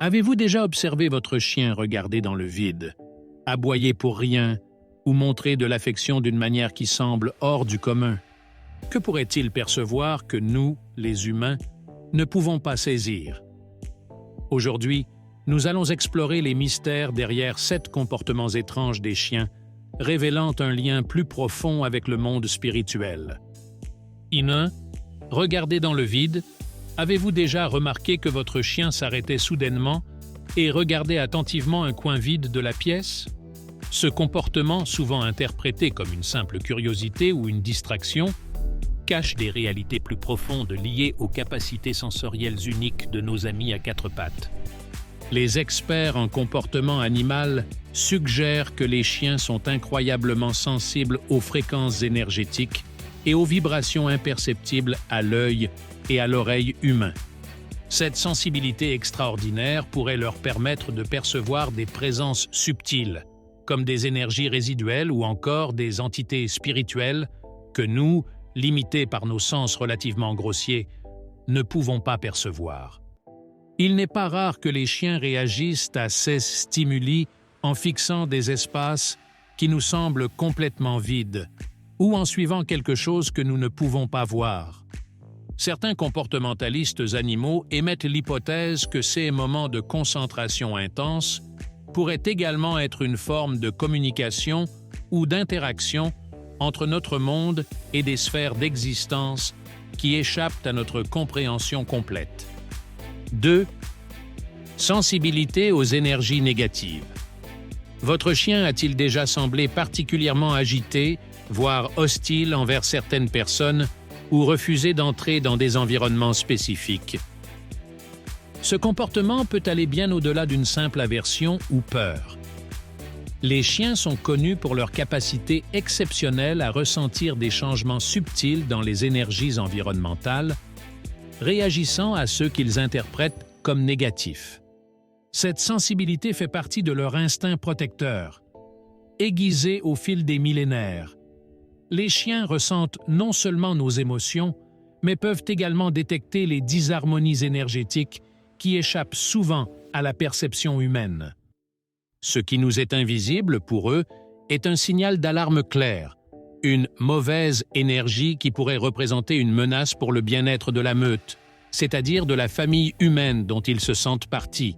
Avez-vous déjà observé votre chien regarder dans le vide, aboyer pour rien ou montrer de l'affection d'une manière qui semble hors du commun? Que pourrait-il percevoir que nous, les humains, ne pouvons pas saisir? Aujourd'hui, nous allons explorer les mystères derrière 7 comportements étranges des chiens, révélant un lien plus profond avec le monde spirituel. 1. Regardez dans le vide. Avez-vous déjà remarqué que votre chien s'arrêtait soudainement et regardait attentivement un coin vide de la pièce? Ce comportement, souvent interprété comme une simple curiosité ou une distraction, cache des réalités plus profondes liées aux capacités sensorielles uniques de nos amis à 4 pattes. Les experts en comportement animal suggèrent que les chiens sont incroyablement sensibles aux fréquences énergétiques et aux vibrations imperceptibles à l'œil et à l'oreille humain. Cette sensibilité extraordinaire pourrait leur permettre de percevoir des présences subtiles, comme des énergies résiduelles ou encore des entités spirituelles que nous, limités par nos sens relativement grossiers, ne pouvons pas percevoir. Il n'est pas rare que les chiens réagissent à ces stimuli en fixant des espaces qui nous semblent complètement vides ou en suivant quelque chose que nous ne pouvons pas voir. Certains comportementalistes animaux émettent l'hypothèse que ces moments de concentration intense pourraient également être une forme de communication ou d'interaction entre notre monde et des sphères d'existence qui échappent à notre compréhension complète. 2. Sensibilité aux énergies négatives. Votre chien a-t-il déjà semblé particulièrement agité, voire hostile envers certaines personnes ou refusé d'entrer dans des environnements spécifiques? Ce comportement peut aller bien au-delà d'une simple aversion ou peur. Les chiens sont connus pour leur capacité exceptionnelle à ressentir des changements subtils dans les énergies environnementales, réagissant à ceux qu'ils interprètent comme négatifs. Cette sensibilité fait partie de leur instinct protecteur. Aiguisé au fil des millénaires, les chiens ressentent non seulement nos émotions, mais peuvent également détecter les disharmonies énergétiques qui échappent souvent à la perception humaine. Ce qui nous est invisible pour eux est un signal d'alarme clair, une mauvaise énergie qui pourrait représenter une menace pour le bien-être de la meute, c'est-à-dire de la famille humaine dont ils se sentent partie.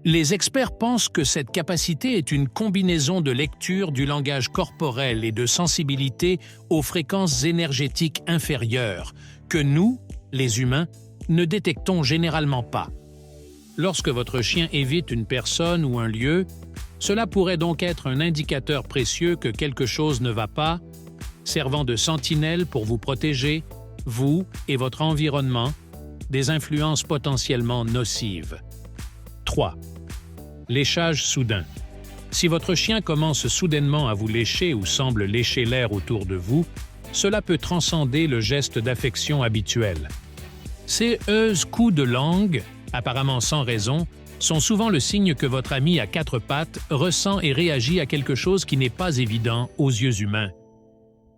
Les experts pensent que cette capacité est une combinaison de lecture du langage corporel et de sensibilité aux fréquences énergétiques inférieures que nous, les humains, ne détectons généralement pas. Lorsque votre chien évite une personne ou un lieu, cela pourrait donc être un indicateur précieux que quelque chose ne va pas, servant de sentinelle pour vous protéger, vous et votre environnement, des influences potentiellement nocives. 3. Léchage soudain. Si votre chien commence soudainement à vous lécher ou semble lécher l'air autour de vous, cela peut transcender le geste d'affection habituel. Ces coups de langue, apparemment sans raison, sont souvent le signe que votre ami à 4 pattes ressent et réagit à quelque chose qui n'est pas évident aux yeux humains.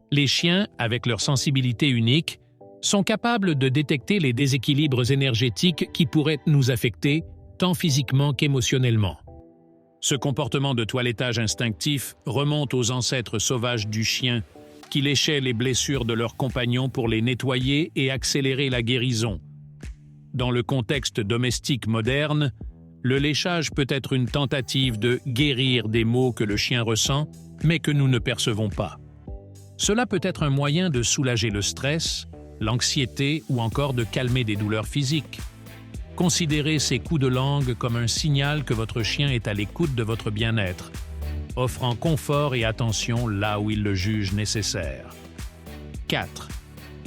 Les chiens, avec leur sensibilité unique, sont capables de détecter les déséquilibres énergétiques qui pourraient nous affecter, tant physiquement qu'émotionnellement. Ce comportement de toilettage instinctif remonte aux ancêtres sauvages du chien, qui léchaient les blessures de leurs compagnons pour les nettoyer et accélérer la guérison. Dans le contexte domestique moderne, le léchage peut être une tentative de guérir des maux que le chien ressent, mais que nous ne percevons pas. Cela peut être un moyen de soulager le stress, l'anxiété ou encore de calmer des douleurs physiques. Considérez ces coups de langue comme un signal que votre chien est à l'écoute de votre bien-être, offrant confort et attention là où il le juge nécessaire. 4.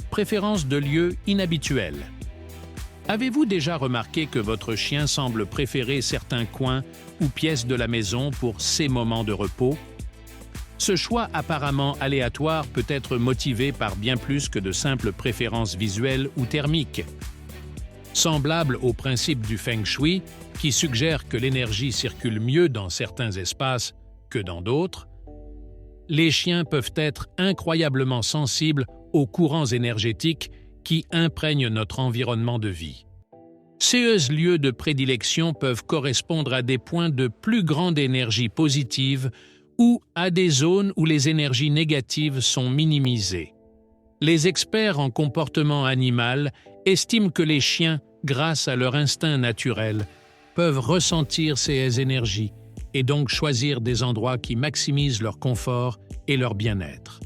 Préférence de lieux inhabituels. Avez-vous déjà remarqué que votre chien semble préférer certains coins ou pièces de la maison pour ses moments de repos? Ce choix apparemment aléatoire peut être motivé par bien plus que de simples préférences visuelles ou thermiques. Semblable au principe du feng shui, qui suggère que l'énergie circule mieux dans certains espaces que dans d'autres, les chiens peuvent être incroyablement sensibles aux courants énergétiques qui imprègnent notre environnement de vie. Ces lieux de prédilection peuvent correspondre à des points de plus grande énergie positive ou à des zones où les énergies négatives sont minimisées. Les experts en comportement animal estiment que les chiens, grâce à leur instinct naturel, peuvent ressentir ces énergies et donc choisir des endroits qui maximisent leur confort et leur bien-être.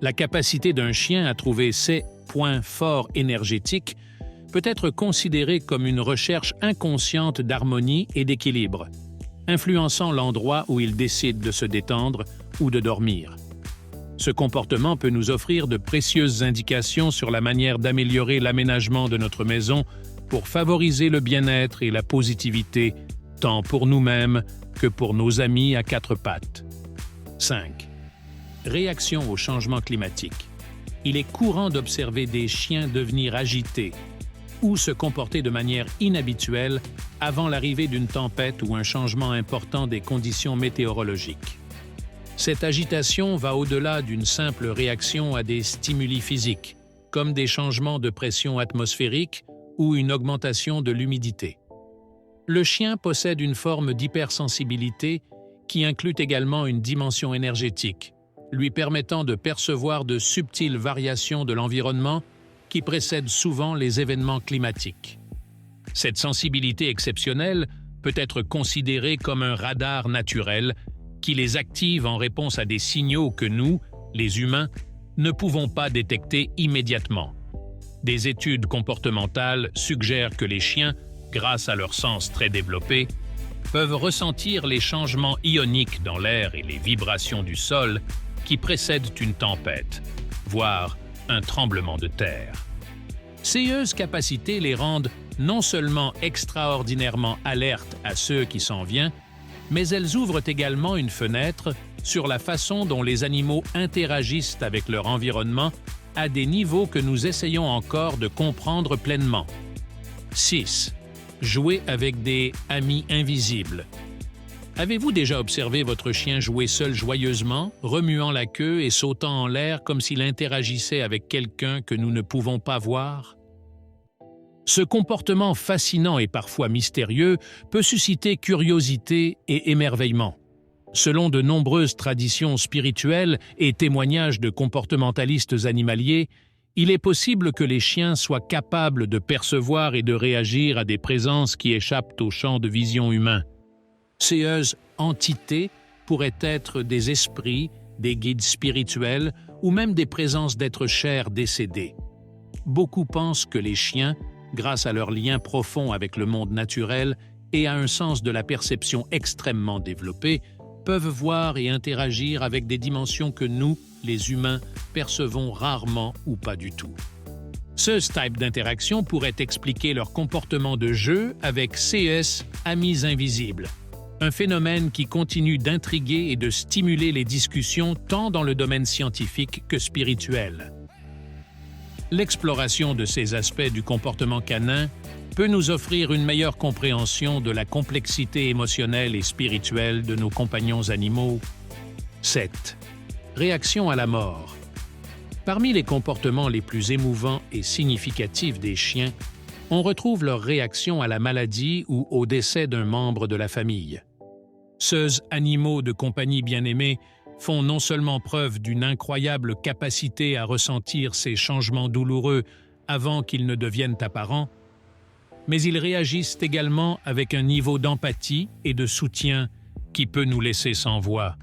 La capacité d'un chien à trouver ses points forts énergétiques peut être considérée comme une recherche inconsciente d'harmonie et d'équilibre, influençant l'endroit où il décide de se détendre ou de dormir. Ce comportement peut nous offrir de précieuses indications sur la manière d'améliorer l'aménagement de notre maison pour favoriser le bien-être et la positivité, tant pour nous-mêmes que pour nos amis à quatre pattes. 5. Réaction au changement climatique. Il est courant d'observer des chiens devenir agités ou se comporter de manière inhabituelle avant l'arrivée d'une tempête ou un changement important des conditions météorologiques. Cette agitation va au-delà d'une simple réaction à des stimuli physiques, comme des changements de pression atmosphérique ou une augmentation de l'humidité. Le chien possède une forme d'hypersensibilité qui inclut également une dimension énergétique, lui permettant de percevoir de subtiles variations de l'environnement qui précèdent souvent les événements climatiques. Cette sensibilité exceptionnelle peut être considérée comme un radar naturel qui les active en réponse à des signaux que nous, les humains, ne pouvons pas détecter immédiatement. Des études comportementales suggèrent que les chiens, grâce à leur sens très développé, peuvent ressentir les changements ioniques dans l'air et les vibrations du sol qui précèdent une tempête, voire un tremblement de terre. Ces capacités les rendent non seulement extraordinairement alertes à ceux qui s'en viennent, mais elles ouvrent également une fenêtre sur la façon dont les animaux interagissent avec leur environnement à des niveaux que nous essayons encore de comprendre pleinement. 6. Jouer avec des amis invisibles. Avez-vous déjà observé votre chien jouer seul joyeusement, remuant la queue et sautant en l'air comme s'il interagissait avec quelqu'un que nous ne pouvons pas voir? Ce comportement fascinant et parfois mystérieux peut susciter curiosité et émerveillement. Selon de nombreuses traditions spirituelles et témoignages de comportementalistes animaliers, il est possible que les chiens soient capables de percevoir et de réagir à des présences qui échappent au champ de vision humain. Ces entités pourraient être des esprits, des guides spirituels ou même des présences d'êtres chers décédés. Beaucoup pensent que les chiens, grâce à leur lien profond avec le monde naturel et à un sens de la perception extrêmement développé, peuvent voir et interagir avec des dimensions que nous, les humains, percevons rarement ou pas du tout. Ce type d'interaction pourrait expliquer leur comportement de jeu avec CS, amis invisibles, un phénomène qui continue d'intriguer et de stimuler les discussions tant dans le domaine scientifique que spirituel. L'exploration de ces aspects du comportement canin peut nous offrir une meilleure compréhension de la complexité émotionnelle et spirituelle de nos compagnons animaux. 7. Réaction à la mort. Parmi les comportements les plus émouvants et significatifs des chiens, on retrouve leur réaction à la maladie ou au décès d'un membre de la famille. Ces animaux de compagnie bien-aimés font non seulement preuve d'une incroyable capacité à ressentir ces changements douloureux avant qu'ils ne deviennent apparents, mais ils réagissent également avec un niveau d'empathie et de soutien qui peut nous laisser sans voix.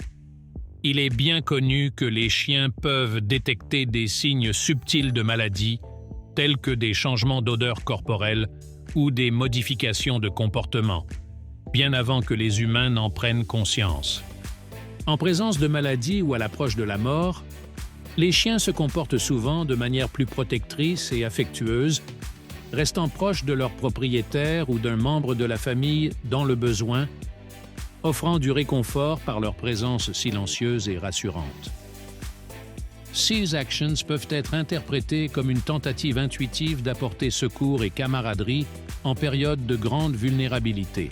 Il est bien connu que les chiens peuvent détecter des signes subtils de maladie, tels que des changements d'odeur corporelle ou des modifications de comportement, bien avant que les humains n'en prennent conscience. En présence de maladies ou à l'approche de la mort, les chiens se comportent souvent de manière plus protectrice et affectueuse, restant proches de leur propriétaire ou d'un membre de la famille dans le besoin, offrant du réconfort par leur présence silencieuse et rassurante. Ces actions peuvent être interprétées comme une tentative intuitive d'apporter secours et camaraderie en période de grande vulnérabilité.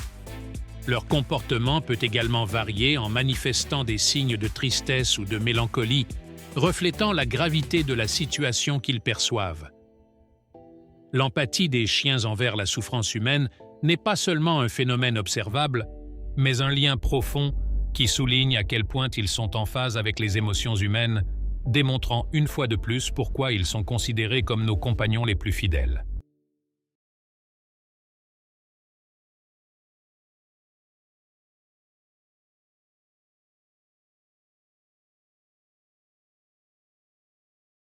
Leur comportement peut également varier en manifestant des signes de tristesse ou de mélancolie, reflétant la gravité de la situation qu'ils perçoivent. L'empathie des chiens envers la souffrance humaine n'est pas seulement un phénomène observable, mais un lien profond qui souligne à quel point ils sont en phase avec les émotions humaines, démontrant une fois de plus pourquoi ils sont considérés comme nos compagnons les plus fidèles.